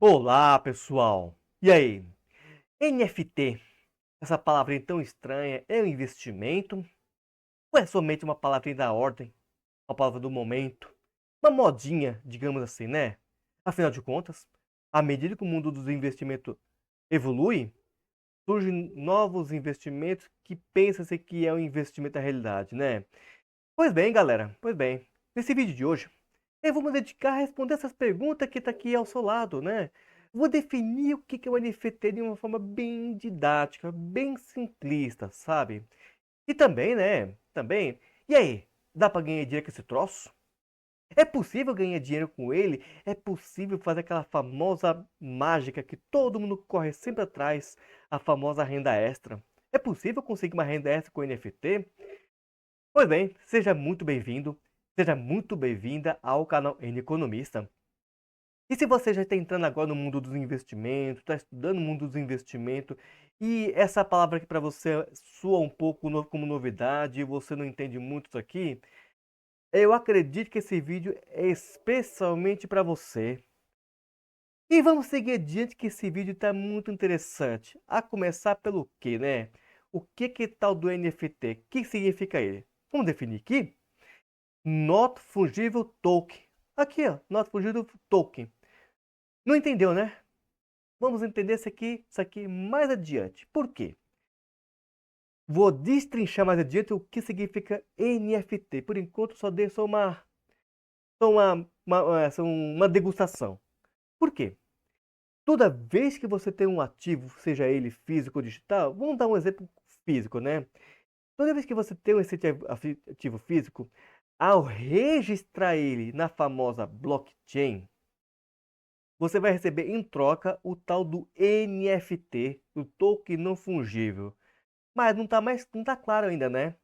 Olá, pessoal! E aí? NFT, essa palavrinha tão estranha, é um investimento? Ou é somente uma palavrinha da ordem, uma palavra do momento? Uma modinha, digamos assim, né? Afinal de contas, à medida que o mundo dos investimentos evolui, surgem novos investimentos que pensam-se que é um investimento da realidade, né? Pois bem, galera, pois bem. Nesse vídeo de hoje, eu vou me dedicar a responder essas perguntas que está aqui ao seu lado, né? Vou definir o que é o NFT de uma forma bem didática, bem simplista, sabe? E também, né? Também, e aí? Dá para ganhar dinheiro com esse troço? É possível ganhar dinheiro com ele? É possível fazer aquela famosa mágica que todo mundo corre sempre atrás, a famosa renda extra? É possível conseguir uma renda extra com NFT? Pois bem, seja muito bem-vindo, seja muito bem-vinda ao canal N Economista. E se você já está entrando agora no mundo dos investimentos, está estudando o mundo dos investimentos, e essa palavra aqui para você soa um pouco como novidade, e você não entende muito isso aqui, eu acredito que esse vídeo é especialmente para você. E vamos seguir adiante que esse vídeo está muito interessante. A começar pelo quê, né? O que é tal do NFT? O que significa ele? Vamos definir aqui? Not Fungible Token. Aqui, ó, Not Fungible Token. Não entendeu, né? Vamos entender isso aqui mais adiante. Por quê? Vou destrinchar mais adiante o que significa NFT. Por enquanto, só dei só uma degustação. Por quê? Toda vez que você tem um ativo, seja ele físico ou digital, vamos dar um exemplo físico, né? Toda vez que você tem esse ativo físico, ao registrar ele na famosa blockchain, você vai receber em troca o tal do NFT, o token não fungível. Mas não tá claro ainda, né?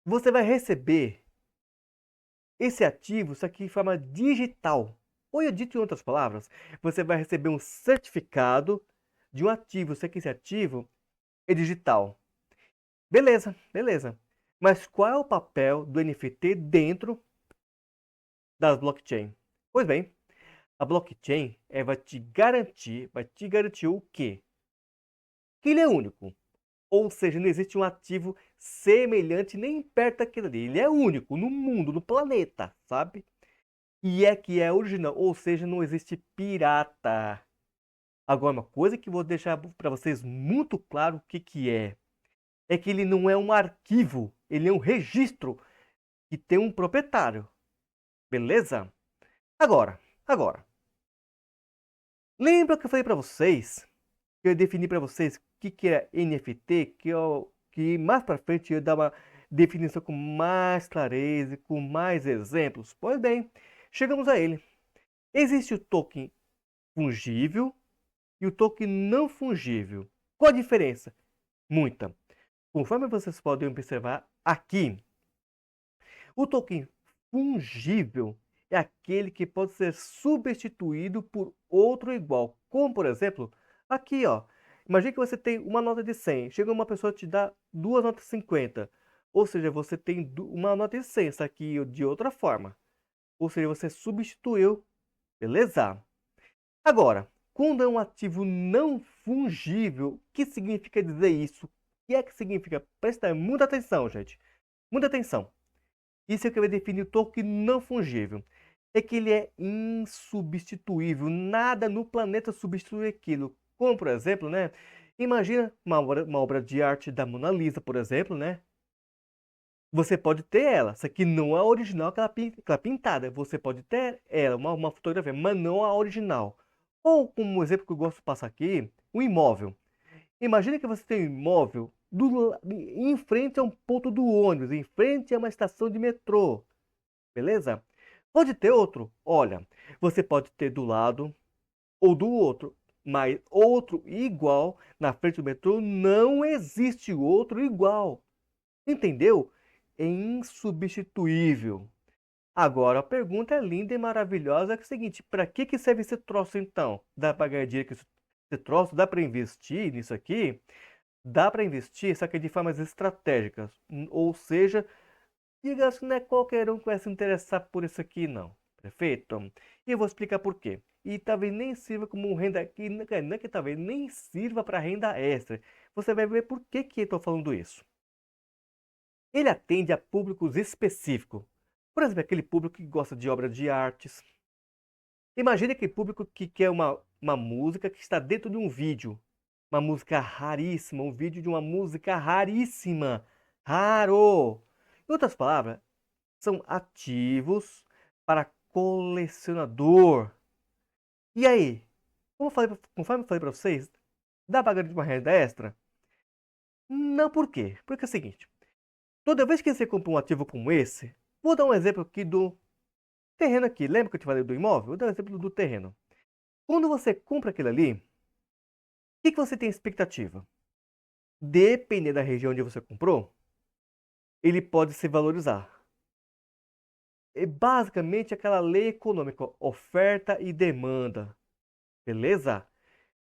Você vai receber esse ativo, isso aqui em forma digital. Ou eu dito em outras palavras, você vai receber um certificado de um ativo, isso aqui, esse ativo é digital. Beleza, beleza. Mas qual é o papel do NFT dentro das blockchain? Pois bem, a blockchain vai te garantir o quê? Que ele é único. Ou seja, não existe um ativo semelhante nem perto daquele ali. Ele é único no mundo, no planeta, sabe? E é que é original, ou seja, não existe pirata. Agora, uma coisa que vou deixar para vocês muito claro o que é que ele não é um arquivo, ele é um registro que tem um proprietário. Beleza? Agora, lembra que eu falei para vocês, que eu defini para vocês o que é NFT, que mais para frente eu ia dar uma definição com mais clareza, com mais exemplos? Pois bem, chegamos a ele. Existe o token fungível e o token não fungível. Qual a diferença? Muita. Conforme vocês podem observar aqui, o token fungível é aquele que pode ser substituído por outro igual. Como, por exemplo, aqui, ó. Imagine que você tem uma nota de 100. Chega uma pessoa e te dá duas notas de 50. Ou seja, você tem uma nota de 100, essa aqui de outra forma. Ou seja, você substituiu. Beleza? Agora, quando é um ativo não fungível, o que significa dizer isso? O que é que significa? Presta muita atenção, gente. Muita atenção. Isso é o que vai definir o token não fungível. É que ele é insubstituível. Nada no planeta substitui aquilo. Como, por exemplo, né? Imagina uma obra de arte da Mona Lisa, por exemplo, né? Você pode ter ela, só que não é a original aquela pintada. Você pode ter ela, uma fotografia, mas não a original. Ou, como exemplo que eu gosto de passar aqui, um imóvel. Imagina que você tem um imóvel em frente a um ponto do ônibus, em frente a uma estação de metrô. Beleza? Pode ter outro. Olha, você pode ter do lado ou do outro, mas outro igual na frente do metrô não existe outro igual. Entendeu? É insubstituível. Agora, a pergunta é linda e maravilhosa, é o seguinte, para que serve esse troço então? Dá para ganhar dinheiro com esse troço? Dá para investir nisso aqui? Dá para investir, só que de formas estratégicas. Ou seja, diga que não é qualquer um que vai se interessar por isso aqui, não. Perfeito? E eu vou explicar por quê. e talvez nem sirva como renda, não é que talvez nem sirva para renda extra. Você vai ver por que eu estou falando isso. Ele atende a públicos específicos. Por exemplo, aquele público que gosta de obras de artes. Imagine aquele público que quer uma música que está dentro de um vídeo. Uma música raríssima, um vídeo de uma música raríssima. Raro! Em outras palavras, são ativos para colecionador. E aí? Conforme eu falei para vocês, dá para garantir uma renda extra? Não, por quê? Porque é o seguinte, toda vez que você compra um ativo como esse, vou dar um exemplo aqui do terreno aqui. Lembra que eu te falei do imóvel? Vou dar um exemplo do terreno. Quando você compra aquilo ali, o que você tem expectativa? Dependendo da região onde você comprou, ele pode se valorizar. É basicamente aquela lei econômica, oferta e demanda. Beleza?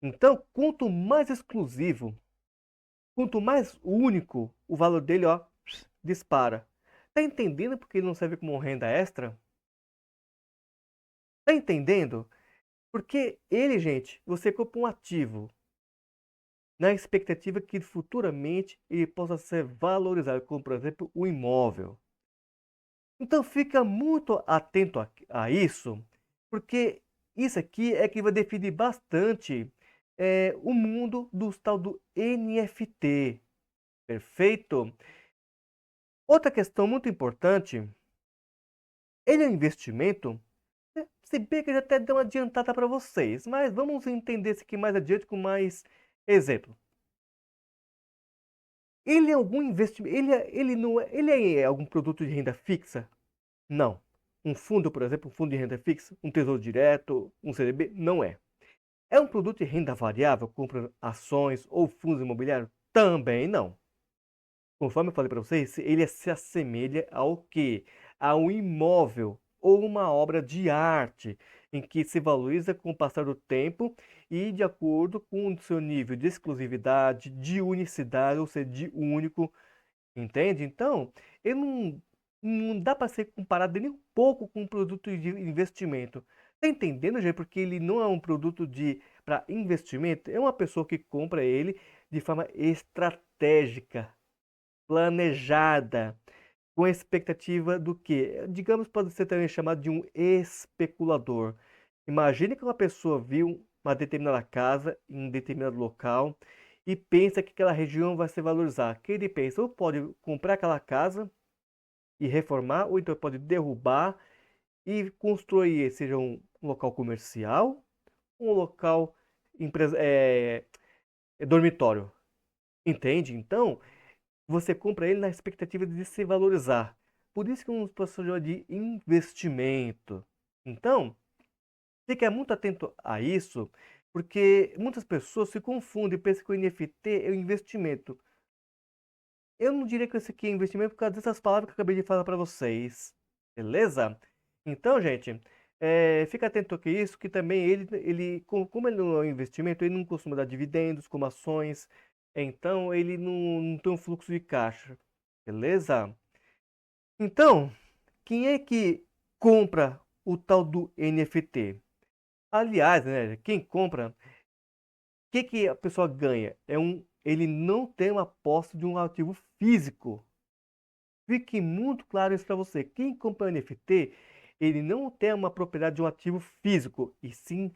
Então, quanto mais exclusivo, quanto mais único, o valor dele, ó, dispara. Tá entendendo porque ele não serve como renda extra? Tá entendendo? Porque ele, gente, você compra um ativo na expectativa que futuramente ele possa ser valorizado, como por exemplo o imóvel. Então fica muito atento a isso, porque isso aqui é que vai definir bastante o mundo do tal do NFT. Perfeito? Outra questão muito importante, ele é um investimento, né? Se bem que eu já até dei uma adiantada para vocês, mas vamos entender isso aqui mais adiante com mais exemplo. Ele é algum investimento, ele não é, ele é algum produto de renda fixa? Não. Um fundo, por exemplo, um fundo de renda fixa, um tesouro direto, um CDB? Não é. É um produto de renda variável, compra ações ou fundos imobiliários? Também não. Conforme eu falei para vocês, ele se assemelha ao quê? A um imóvel ou uma obra de arte, em que se valoriza com o passar do tempo e de acordo com o seu nível de exclusividade, de unicidade, ou seja, de único, entende? Então, ele não dá para ser comparado nem um pouco com um produto de investimento. Tá entendendo, gente? Porque ele não é um produto para investimento, é uma pessoa que compra ele de forma estratégica, planejada, com a expectativa do que? Digamos, pode ser também chamado de um especulador. Imagine que uma pessoa viu uma determinada casa em um determinado local e pensa que aquela região vai se valorizar. Que ele pensa, ou pode comprar aquela casa e reformar, ou então pode derrubar e construir, seja um local comercial, um local dormitório. Entende? Então, você compra ele na expectativa de se valorizar. Por isso que um professor chama de investimento. Então, fique muito atento a isso, porque muitas pessoas se confundem e pensam que o NFT é um investimento. Eu não diria que isso aqui é investimento por causa dessas palavras que eu acabei de falar para vocês. Beleza? Então, gente, fica atento a isso, que também como ele não é um investimento, ele não costuma dar dividendos como ações, então ele não tem um fluxo de caixa. Beleza? Então, quem é que compra o tal do NFT? Aliás, né, quem compra, o que a pessoa ganha? Ele não tem uma posse de um ativo físico. Fique muito claro isso para você. Quem compra NFT, ele não tem uma propriedade de um ativo físico, e sim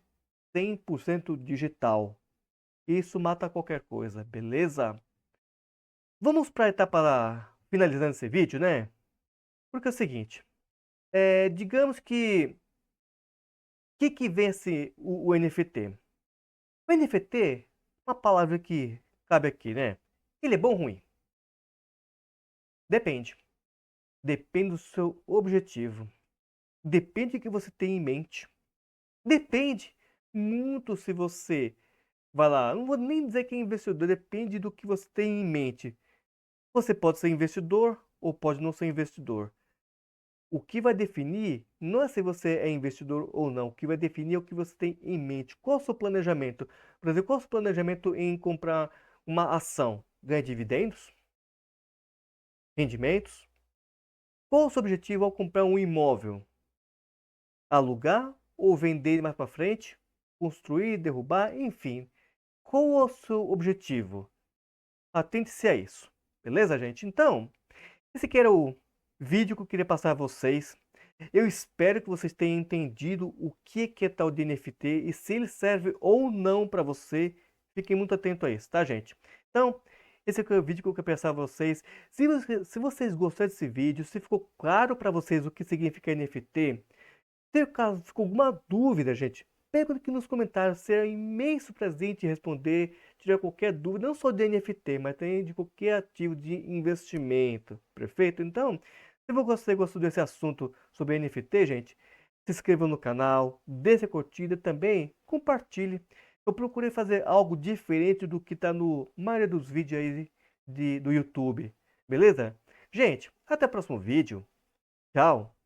100% digital. Isso mata qualquer coisa, beleza? Vamos para a etapa finalizando esse vídeo, né? Porque é o seguinte, digamos que que vence o NFT? O NFT, uma palavra que cabe aqui, né? Ele é bom ou ruim? Depende. Depende do seu objetivo. Depende do que você tem em mente. Depende muito se você vai lá. Não vou nem dizer que é investidor, depende do que você tem em mente. Você pode ser investidor ou pode não ser investidor. O que vai definir não é se você é investidor ou não. O que vai definir é o que você tem em mente. Qual é o seu planejamento? Por exemplo, qual é o seu planejamento em comprar uma ação? Ganhar dividendos? Rendimentos? Qual é o seu objetivo ao comprar um imóvel? Alugar ou vender mais para frente, construir, derrubar, enfim. Qual é o seu objetivo? Atente-se a isso, beleza, gente? Então, esse aqui era o vídeo que eu queria passar a vocês. Eu espero que vocês tenham entendido o que é tal de NFT e se ele serve ou não para você. Fiquem muito atentos a isso, tá, gente? Então, esse aqui é o vídeo que eu quero passar a vocês. Se vocês gostaram desse vídeo, se ficou claro para vocês o que significa NFT, se caso ficou alguma dúvida, gente, pergunta aqui nos comentários. Será um imenso prazer em responder, tirar qualquer dúvida, não só de NFT, mas também de qualquer ativo de investimento. Perfeito? Então, se você gostou desse assunto sobre NFT, gente, se inscreva no canal, deixe a curtida também, compartilhe. Eu procurei fazer algo diferente do que está no maioria dos vídeos aí do YouTube. Beleza? Gente, até o próximo vídeo. Tchau!